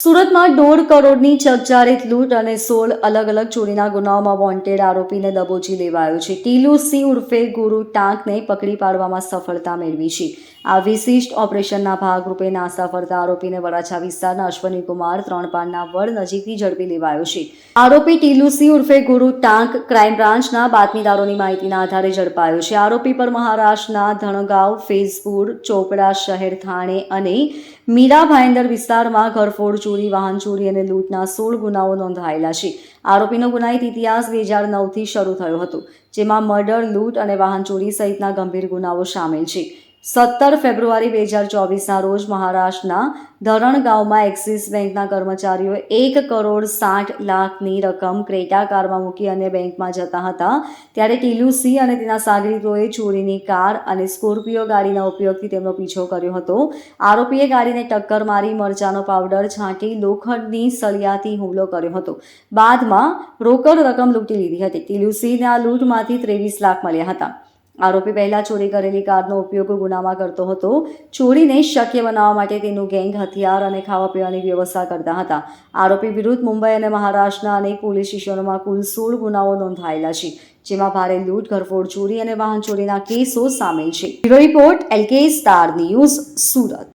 સુરતમાં 1.5 કરોડની ચકચારિત લૂંટ અને 16 અલગ અલગ ચોરીના ગુનાઓમાં વોન્ટેડ આરોપીને દબોચી લેવાયો છે. ટીલુ સી ઉર્ફે ગુરુ ટાંકને પકડી પાડવામાં સફળતા મેળવી છે. આ વિશિષ્ટ ઓપરેશનના ભાગરૂપે નાસા ફરતા આરોપીને વરાછા વિસ્તારના અશ્વની કુમાર 3 પાનના વડ નજીકથી ઝડપી લેવાયો છે. આરોપી ટીલુ સી ઉર્ફે ગુરુ ટાંક ક્રાઇમ બ્રાન્ચના બાતમીદારોની માહિતીના આધારે ઝડપાયો છે. આરોપી પર મહારાષ્ટ્રના ધણગાંવ, ફૈઝપુર, ચોપડા શહેર, થાણે અને મીરા ભાઈંદર વિસ્તારમાં ઘરફોડ ચોરી, વાહન ચોરી અને લૂંટના 16 ગુનાઓ નોંધાયેલા છે. આરોપીનો ગુનાહિત ઇતિહાસ 2009થી શરૂ થયો હતો, જેમાં મર્ડર, લૂંટ અને વાહન ચોરી સહિતના ગંભીર ગુનાઓ સામેલ છે. 17 ફેબ્રુઆરી 2024ના રોજ મહારાષ્ટ્રના ધરણ ગામમાં એક્સિસ બેંકના કર્મચારીઓ 1,60,00,000ની રકમ ક્રેટા કારમાં મૂકી અન્ય બેંકમાં જતા હતા, ત્યારે ટીલુ સી અને તેના સાગરીતોએ ચોરીની કાર અને સ્કોર્પિયો ગાડીના ઉપયોગથી તેમનો પીછો કર્યો હતો. આરોપીએ ગાડીને ટક્કર મારી મરચાનો પાવડર છાંટી લોખંડની સળિયાથી હુમલો કર્યો હતો. બાદમાં રોકડ રકમ લૂંટી લીધી હતી. ટીલુ સીને આ લૂંટમાંથી 23 લાખ મળ્યા હતા. આરોપી પહેલા ચોરી કરેલી કારનો ઉપયોગ ગુનામાં કરતો હતો. ચોરીને શક્ય બનાવવા માટે તેનું ગેંગ હથિયાર અને ખાવા પીવાની વ્યવસ્થા કરતા હતા. આરોપી વિરુદ્ધ મુંબઈ અને મહારાષ્ટ્રના અનેક પોલીસ સ્ટેશનોમાં કુલ 16 ગુનાઓ નોંધાયેલા છે, જેમાં ભારે લૂંટ, ઘરફોડ ચોરી અને વાહન ચોરીના કેસો સામેલ છે. Bureau report, LK star news, Surat.